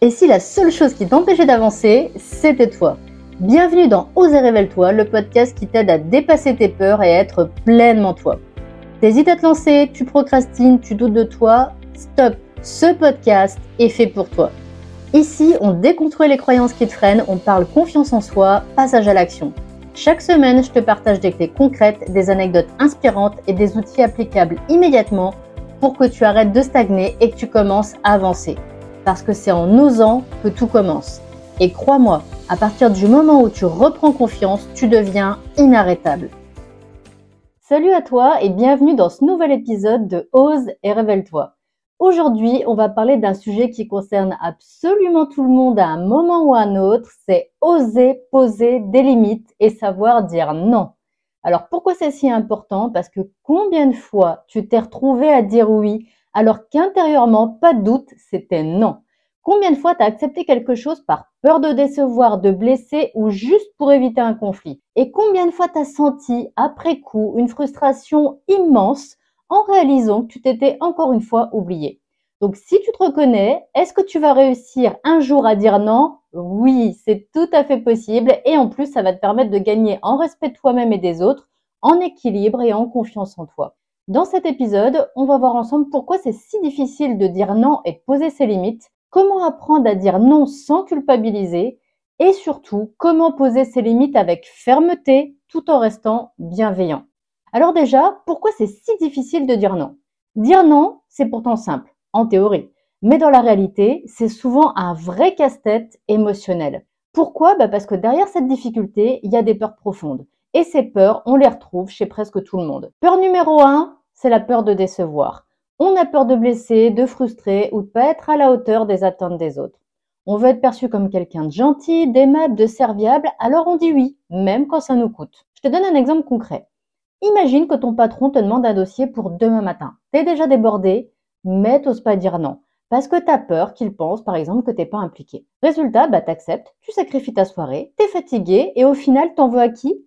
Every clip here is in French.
Et si la seule chose qui t'empêchait d'avancer, c'était toi? Bienvenue dans Ose et révèle-toi, le podcast qui t'aide à dépasser tes peurs et à être pleinement toi. T'hésites à te lancer, tu procrastines, tu doutes de toi? Stop! Ce podcast est fait pour toi. Ici, on déconstruit les croyances qui te freinent, on parle confiance en soi, passage à l'action. Chaque semaine, je te partage des clés concrètes, des anecdotes inspirantes et des outils applicables immédiatement pour que tu arrêtes de stagner et que tu commences à avancer. Parce que c'est en osant que tout commence. Et crois-moi, à partir du moment où tu reprends confiance, tu deviens inarrêtable. Salut à toi et bienvenue dans ce nouvel épisode de Ose et révèle-toi. Aujourd'hui, on va parler d'un sujet qui concerne absolument tout le monde à un moment ou à un autre, c'est oser poser des limites et savoir dire non. Alors pourquoi c'est si important? Parce que combien de fois tu t'es retrouvé à dire oui alors qu'intérieurement, pas de doute, c'était non. Combien de fois tu as accepté quelque chose par peur de décevoir, de blesser ou juste pour éviter un conflit? Et combien de fois tu as senti, après coup, une frustration immense en réalisant que tu t'étais encore une fois oublié? Donc si tu te reconnais, est-ce que tu vas réussir un jour à dire non? Oui, c'est tout à fait possible et en plus, ça va te permettre de gagner en respect de toi-même et des autres, en équilibre et en confiance en toi. Dans cet épisode, on va voir ensemble pourquoi c'est si difficile de dire non et de poser ses limites, comment apprendre à dire non sans culpabiliser et surtout comment poser ses limites avec fermeté tout en restant bienveillant. Alors déjà, pourquoi c'est si difficile de dire non? Dire non, c'est pourtant simple, en théorie, mais dans la réalité, c'est souvent un vrai casse-tête émotionnel. Pourquoi? Parce que derrière cette difficulté, il y a des peurs profondes. Et ces peurs, on les retrouve chez presque tout le monde. Peur numéro 1, c'est la peur de décevoir. On a peur de blesser, de frustrer ou de pas être à la hauteur des attentes des autres. On veut être perçu comme quelqu'un de gentil, d'aimable, de serviable, alors on dit oui, même quand ça nous coûte. Je te donne un exemple concret. Imagine que ton patron te demande un dossier pour demain matin. T'es déjà débordé, mais t'oses pas dire non. Parce que t'as peur qu'il pense, par exemple, que t'es pas impliqué. Résultat, t'acceptes, tu sacrifies ta soirée, t'es fatigué et au final, t'en veux à qui?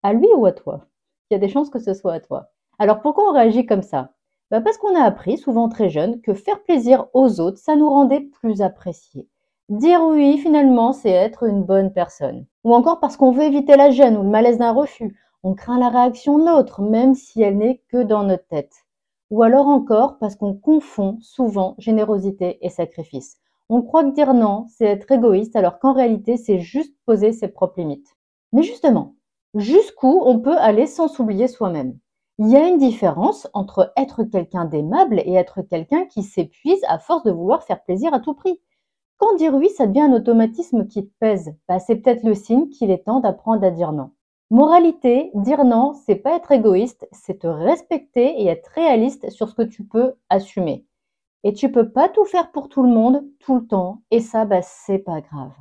À lui ou à toi? Il y a des chances que ce soit à toi. Alors pourquoi on réagit comme ça? Parce qu'on a appris, souvent très jeune, que faire plaisir aux autres, ça nous rendait plus appréciés. Dire oui, finalement, c'est être une bonne personne. Ou encore parce qu'on veut éviter la gêne ou le malaise d'un refus. On craint la réaction de l'autre, même si elle n'est que dans notre tête. Ou alors encore parce qu'on confond souvent générosité et sacrifice. On croit que dire non, c'est être égoïste, alors qu'en réalité, c'est juste poser ses propres limites. Mais justement, jusqu'où on peut aller sans s'oublier soi-même? Il y a une différence entre être quelqu'un d'aimable et être quelqu'un qui s'épuise à force de vouloir faire plaisir à tout prix. Quand dire oui, ça devient un automatisme qui te pèse, c'est peut-être le signe qu'il est temps d'apprendre à dire non. Moralité, dire non, c'est pas être égoïste, c'est te respecter et être réaliste sur ce que tu peux assumer. Et tu peux pas tout faire pour tout le monde, tout le temps, et ça, c'est pas grave.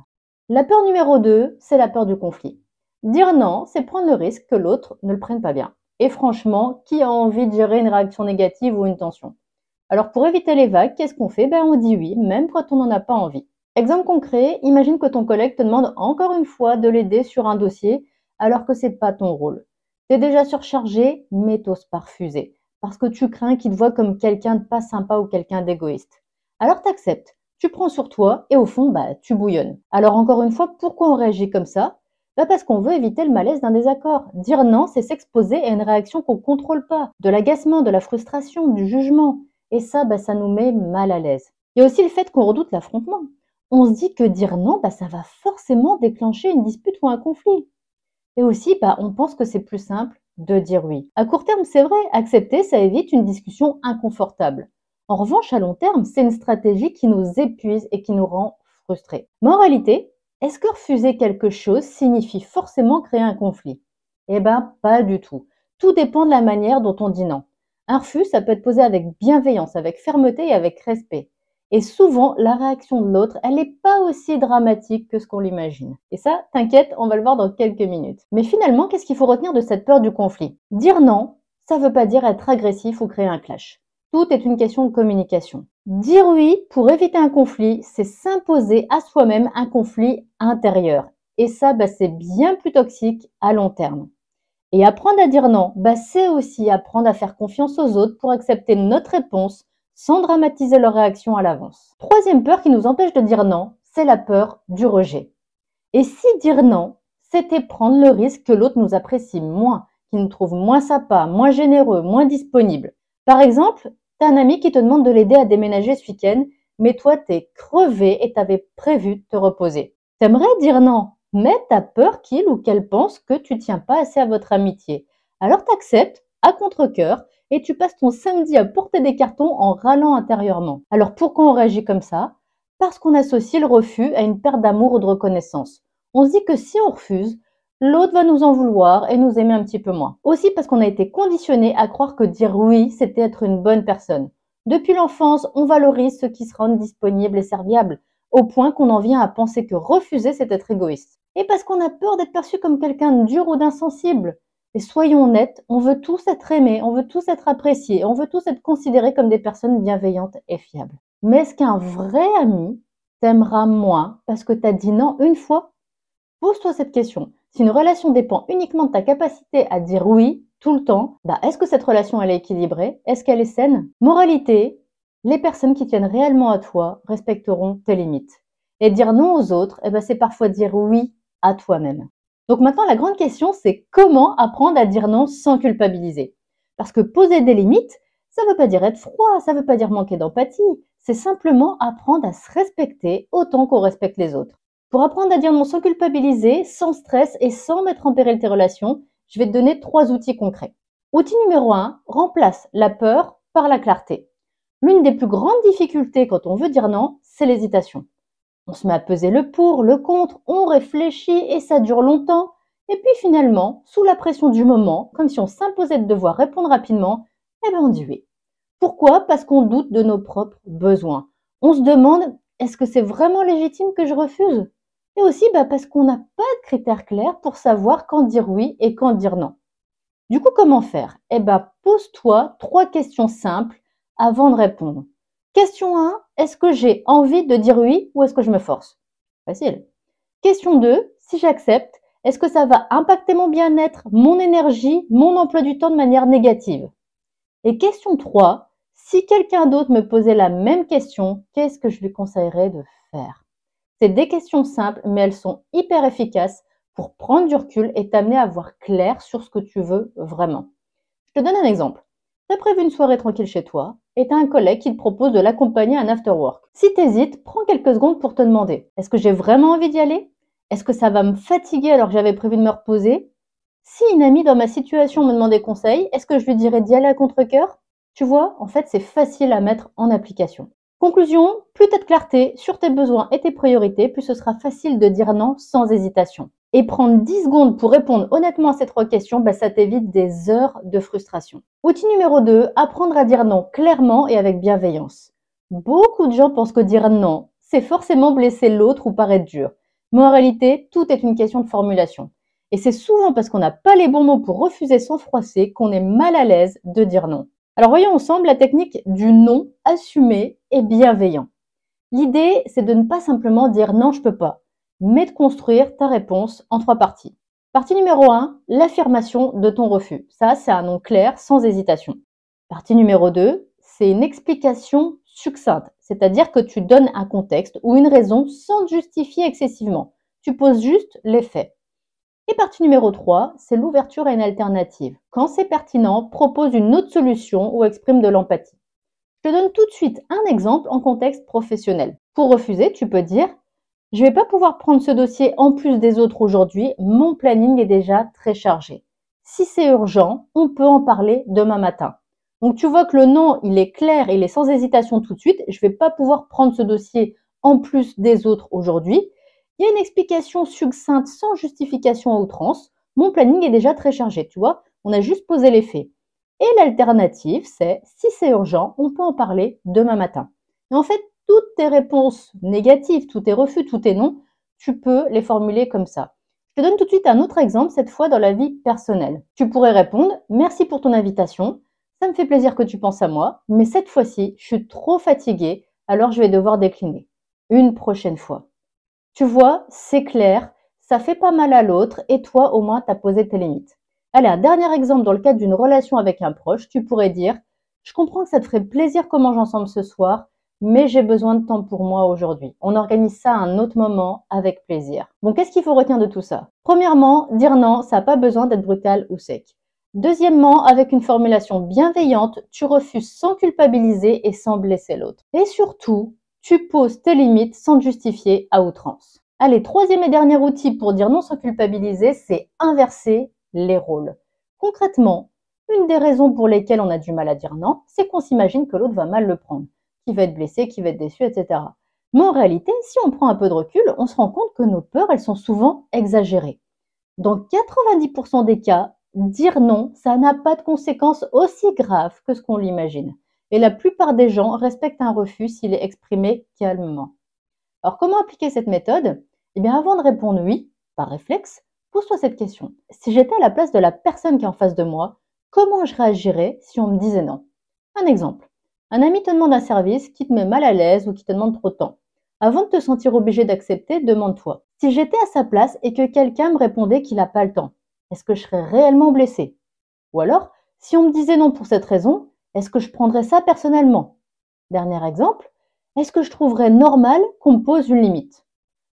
La peur numéro 2, c'est la peur du conflit. Dire non, c'est prendre le risque que l'autre ne le prenne pas bien. Et franchement, qui a envie de gérer une réaction négative ou une tension? Alors pour éviter les vagues, qu'est-ce qu'on fait? On dit oui, même quand on n'en a pas envie. Exemple concret, imagine que ton collègue te demande encore une fois de l'aider sur un dossier alors que c'est pas ton rôle. T'es déjà surchargé, mais t'oses pas refuser parce que tu crains qu'il te voie comme quelqu'un de pas sympa ou quelqu'un d'égoïste. Alors t'acceptes, tu prends sur toi et au fond, tu bouillonnes. Alors encore une fois, pourquoi on réagit comme ça? Parce qu'on veut éviter le malaise d'un désaccord. Dire non, c'est s'exposer à une réaction qu'on contrôle pas, de l'agacement, de la frustration, du jugement. Et ça, ça nous met mal à l'aise. Il y a aussi le fait qu'on redoute l'affrontement. On se dit que dire non, ça va forcément déclencher une dispute ou un conflit. Et aussi, on pense que c'est plus simple de dire oui. À court terme, c'est vrai, accepter, ça évite une discussion inconfortable. En revanche, à long terme, c'est une stratégie qui nous épuise et qui nous rend frustrés. Mais en réalité, est-ce que refuser quelque chose signifie forcément créer un conflit? Pas du tout. Tout dépend de la manière dont on dit non. Un refus, ça peut être posé avec bienveillance, avec fermeté et avec respect. Et souvent, la réaction de l'autre, elle n'est pas aussi dramatique que ce qu'on l'imagine. Et ça, t'inquiète, on va le voir dans quelques minutes. Mais finalement, qu'est-ce qu'il faut retenir de cette peur du conflit? Dire non, ça ne veut pas dire être agressif ou créer un clash. Tout est une question de communication. Dire oui pour éviter un conflit, c'est s'imposer à soi-même un conflit intérieur. Et ça, c'est bien plus toxique à long terme. Et apprendre à dire non, c'est aussi apprendre à faire confiance aux autres pour accepter notre réponse sans dramatiser leur réaction à l'avance. Troisième peur qui nous empêche de dire non, c'est la peur du rejet. Et si dire non, c'était prendre le risque que l'autre nous apprécie moins, qu'il nous trouve moins sympa, moins généreux, moins disponible. Par exemple, t'as un ami qui te demande de l'aider à déménager ce week-end, mais toi t'es crevé et t'avais prévu de te reposer. T'aimerais dire non, mais t'as peur qu'il ou qu'elle pense que tu tiens pas assez à votre amitié. Alors t'acceptes, à contre-cœur, et tu passes ton samedi à porter des cartons en râlant intérieurement. Alors pourquoi on réagit comme ça? Parce qu'on associe le refus à une perte d'amour ou de reconnaissance. On se dit que si on refuse, l'autre va nous en vouloir et nous aimer un petit peu moins. Aussi parce qu'on a été conditionné à croire que dire oui, c'était être une bonne personne. Depuis l'enfance, on valorise ceux qui se rendent disponibles et serviables, au point qu'on en vient à penser que refuser, c'est être égoïste. Et parce qu'on a peur d'être perçu comme quelqu'un de dur ou d'insensible. Et soyons honnêtes, on veut tous être aimés, on veut tous être appréciés, on veut tous être considérés comme des personnes bienveillantes et fiables. Mais est-ce qu'un vrai ami t'aimera moins parce que t'as dit non une fois? Pose-toi cette question. Si une relation dépend uniquement de ta capacité à dire oui tout le temps, est-ce que cette relation elle est équilibrée? Est-ce qu'elle est saine? Moralité, les personnes qui tiennent réellement à toi respecteront tes limites. Et dire non aux autres, c'est parfois dire oui à toi-même. Donc maintenant, la grande question, c'est comment apprendre à dire non sans culpabiliser? Parce que poser des limites, ça ne veut pas dire être froid, ça ne veut pas dire manquer d'empathie. C'est simplement apprendre à se respecter autant qu'on respecte les autres. Pour apprendre à dire non sans culpabiliser, sans stress et sans mettre en péril tes relations, je vais te donner 3 outils concrets. Outil numéro 1, remplace la peur par la clarté. L'une des plus grandes difficultés quand on veut dire non, c'est l'hésitation. On se met à peser le pour, le contre, on réfléchit et ça dure longtemps. Et puis finalement, sous la pression du moment, comme si on s'imposait de devoir répondre rapidement, on dit oui. Pourquoi? Parce qu'on doute de nos propres besoins. On se demande, est-ce que c'est vraiment légitime que je refuse? Et aussi parce qu'on n'a pas de critères clairs pour savoir quand dire oui et quand dire non. Du coup, comment faire? Pose-toi 3 questions simples avant de répondre. Question 1, est-ce que j'ai envie de dire oui ou est-ce que je me force? Facile. Question 2, si j'accepte, est-ce que ça va impacter mon bien-être, mon énergie, mon emploi du temps de manière négative? Et question 3, si quelqu'un d'autre me posait la même question, qu'est-ce que je lui conseillerais de faire? C'est des questions simples, mais elles sont hyper efficaces pour prendre du recul et t'amener à voir clair sur ce que tu veux vraiment. Je te donne un exemple. Tu as prévu une soirée tranquille chez toi et tu as un collègue qui te propose de l'accompagner à un after-work. Si tu hésites, prends quelques secondes pour te demander, est-ce que j'ai vraiment envie d'y aller? Est-ce que ça va me fatiguer alors que j'avais prévu de me reposer? Si une amie dans ma situation me demandait conseil, est-ce que je lui dirais d'y aller à contre-cœur? Tu vois, en fait, c'est facile à mettre en application. Conclusion, plus tu as de clarté sur tes besoins et tes priorités, plus ce sera facile de dire non sans hésitation. Et prendre 10 secondes pour répondre honnêtement à ces 3 questions, ça t'évite des heures de frustration. Outil numéro 2, apprendre à dire non clairement et avec bienveillance. Beaucoup de gens pensent que dire non, c'est forcément blesser l'autre ou paraître dur. Mais en réalité, tout est une question de formulation. Et c'est souvent parce qu'on n'a pas les bons mots pour refuser sans froisser qu'on est mal à l'aise de dire non. Alors voyons ensemble la technique du non assumé et bienveillant. L'idée, c'est de ne pas simplement dire non, je peux pas, mais de construire ta réponse en 3 parties. Partie numéro 1, l'affirmation de ton refus. Ça, c'est un non clair, sans hésitation. Partie numéro 2, c'est une explication succincte, c'est-à-dire que tu donnes un contexte ou une raison sans te justifier excessivement. Tu poses juste les faits. Et partie numéro 3, c'est l'ouverture à une alternative. Quand c'est pertinent, propose une autre solution ou exprime de l'empathie. Je te donne tout de suite un exemple en contexte professionnel. Pour refuser, tu peux dire « Je ne vais pas pouvoir prendre ce dossier en plus des autres aujourd'hui, mon planning est déjà très chargé. Si c'est urgent, on peut en parler demain matin. » Donc tu vois que le non, il est clair, il est sans hésitation tout de suite. Je ne vais pas pouvoir prendre ce dossier en plus des autres aujourd'hui. Il y a une explication succincte sans justification à outrance. Mon planning est déjà très chargé, tu vois. On a juste posé les faits. Et l'alternative, c'est si c'est urgent, on peut en parler demain matin. Et en fait, toutes tes réponses négatives, tous tes refus, tous tes non, tu peux les formuler comme ça. Je te donne tout de suite un autre exemple, cette fois dans la vie personnelle. Tu pourrais répondre « Merci pour ton invitation, ça me fait plaisir que tu penses à moi, mais cette fois-ci, je suis trop fatiguée, alors je vais devoir décliner. Une prochaine fois. » Tu vois, c'est clair, ça fait pas mal à l'autre et toi, au moins, tu as posé tes limites. Allez, un dernier exemple dans le cadre d'une relation avec un proche, tu pourrais dire Je comprends que ça te ferait plaisir qu'on mange ensemble ce soir, mais j'ai besoin de temps pour moi aujourd'hui. On organise ça à un autre moment avec plaisir. Bon, qu'est-ce qu'il faut retenir de tout ça? Premièrement, dire non, ça n'a pas besoin d'être brutal ou sec. Deuxièmement, avec une formulation bienveillante, tu refuses sans culpabiliser et sans blesser l'autre. Et surtout, tu poses tes limites sans te justifier à outrance. Allez, troisième et dernier outil pour dire non sans culpabiliser, c'est inverser les rôles. Concrètement, une des raisons pour lesquelles on a du mal à dire non, c'est qu'on s'imagine que l'autre va mal le prendre, qu'il va être blessé, qu'il va être déçu, etc. Mais en réalité, si on prend un peu de recul, on se rend compte que nos peurs, elles sont souvent exagérées. Dans 90% des cas, dire non, ça n'a pas de conséquences aussi graves que ce qu'on l'imagine. Et la plupart des gens respectent un refus s'il est exprimé calmement. Alors, comment appliquer cette méthode? Eh bien, avant de répondre oui, par réflexe, pose-toi cette question. Si j'étais à la place de la personne qui est en face de moi, comment je réagirais si on me disait non? Un exemple. Un ami te demande un service qui te met mal à l'aise ou qui te demande trop de temps. Avant de te sentir obligé d'accepter, demande-toi. Si j'étais à sa place et que quelqu'un me répondait qu'il n'a pas le temps, est-ce que je serais réellement blessée? Ou alors, si on me disait non pour cette raison, est-ce que je prendrais ça personnellement? Dernier exemple. Est-ce que je trouverais normal qu'on me pose une limite?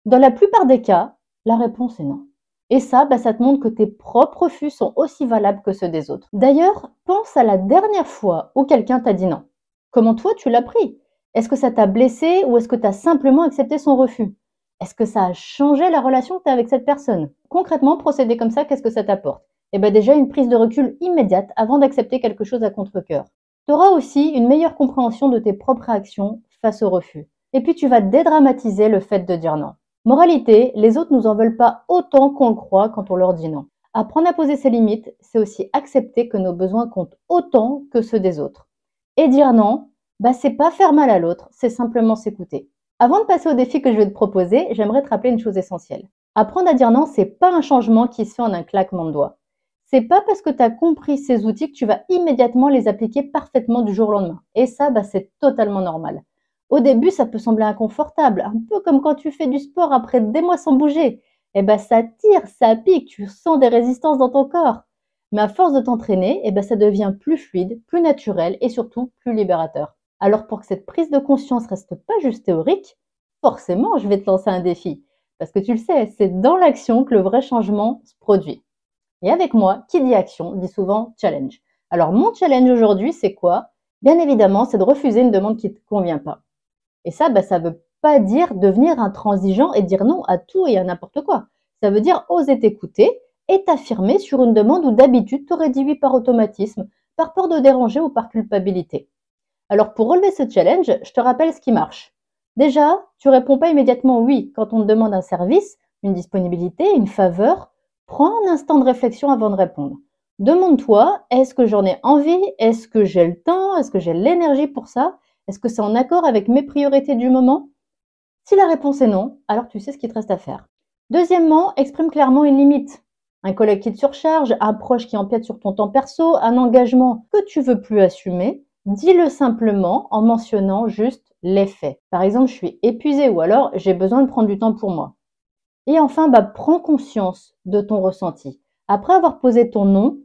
Dans la plupart des cas, la réponse est non. Et ça te montre que tes propres refus sont aussi valables que ceux des autres. D'ailleurs, pense à la dernière fois où quelqu'un t'a dit non. Comment toi tu l'as pris? Est-ce que ça t'a blessé ou est-ce que tu as simplement accepté son refus? Est-ce que ça a changé la relation que tu as avec cette personne? Concrètement, procéder comme ça, qu'est-ce que ça t'apporte? Eh bien déjà une prise de recul immédiate avant d'accepter quelque chose à contre-cœur. Tu auras aussi une meilleure compréhension de tes propres réactions face au refus. Et puis tu vas dédramatiser le fait de dire non. Moralité, les autres nous en veulent pas autant qu'on le croit quand on leur dit non. Apprendre à poser ses limites, c'est aussi accepter que nos besoins comptent autant que ceux des autres. Et dire non, c'est pas faire mal à l'autre, c'est simplement s'écouter. Avant de passer au défi que je vais te proposer, j'aimerais te rappeler une chose essentielle. Apprendre à dire non, c'est pas un changement qui se fait en un claquement de doigts. C'est pas parce que tu as compris ces outils que tu vas immédiatement les appliquer parfaitement du jour au lendemain. Et ça, c'est totalement normal. Au début, ça peut sembler inconfortable, un peu comme quand tu fais du sport après des mois sans bouger. Ça tire, ça pique, tu sens des résistances dans ton corps. Mais à force de t'entraîner, ça devient plus fluide, plus naturel et surtout plus libérateur. Alors pour que cette prise de conscience reste pas juste théorique, forcément, je vais te lancer un défi. Parce que tu le sais, c'est dans l'action que le vrai changement se produit. Et avec moi, qui dit action, dit souvent challenge. Alors mon challenge aujourd'hui, c'est quoi? Bien évidemment, c'est de refuser une demande qui ne te convient pas. Et ça, ça veut pas dire devenir intransigeant et dire non à tout et à n'importe quoi. Ça veut dire oser t'écouter et t'affirmer sur une demande où d'habitude tu aurais dit oui par automatisme, par peur de déranger ou par culpabilité. Alors pour relever ce challenge, je te rappelle ce qui marche. Déjà, tu réponds pas immédiatement oui quand on te demande un service, une disponibilité, une faveur. Prends un instant de réflexion avant de répondre. Demande-toi, est-ce que j'en ai envie? Est-ce que j'ai le temps? Est-ce que j'ai l'énergie pour ça? Est-ce que c'est en accord avec mes priorités du moment? Si la réponse est non, alors tu sais ce qu'il te reste à faire. Deuxièmement, exprime clairement une limite. Un collègue qui te surcharge, un proche qui empiète sur ton temps perso, un engagement que tu veux plus assumer, dis-le simplement en mentionnant juste les faits. Par exemple, je suis épuisée ou alors j'ai besoin de prendre du temps pour moi. Et enfin, prends conscience de ton ressenti. Après avoir posé ton non,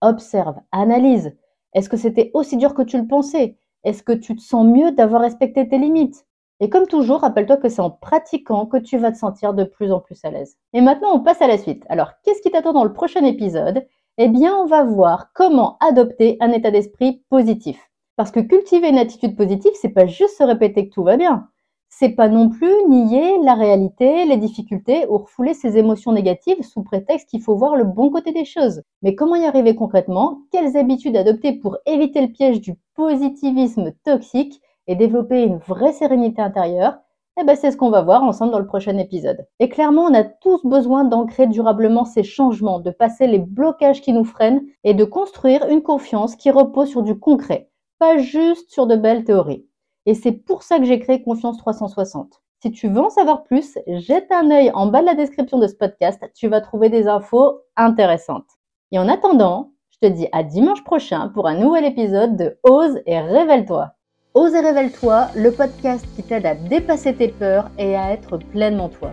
observe, analyse. Est-ce que c'était aussi dur que tu le pensais? Est-ce que tu te sens mieux d'avoir respecté tes limites? Et comme toujours, rappelle-toi que c'est en pratiquant que tu vas te sentir de plus en plus à l'aise. Et maintenant, on passe à la suite. Alors, qu'est-ce qui t'attend dans le prochain épisode? Eh bien, on va voir comment adopter un état d'esprit positif. Parce que cultiver une attitude positive, c'est pas juste se répéter que tout va bien. C'est pas non plus nier la réalité, les difficultés ou refouler ses émotions négatives sous prétexte qu'il faut voir le bon côté des choses. Mais comment y arriver concrètement? Quelles habitudes adopter pour éviter le piège du positivisme toxique et développer une vraie sérénité intérieure? C'est ce qu'on va voir ensemble dans le prochain épisode. Et clairement, on a tous besoin d'ancrer durablement ces changements, de passer les blocages qui nous freinent et de construire une confiance qui repose sur du concret, pas juste sur de belles théories. Et c'est pour ça que j'ai créé Confiance 360. Si tu veux en savoir plus, jette un œil en bas de la description de ce podcast, tu vas trouver des infos intéressantes. Et en attendant, je te dis à dimanche prochain pour un nouvel épisode de Ose et Révèle-toi. Ose et Révèle-toi, le podcast qui t'aide à dépasser tes peurs et à être pleinement toi.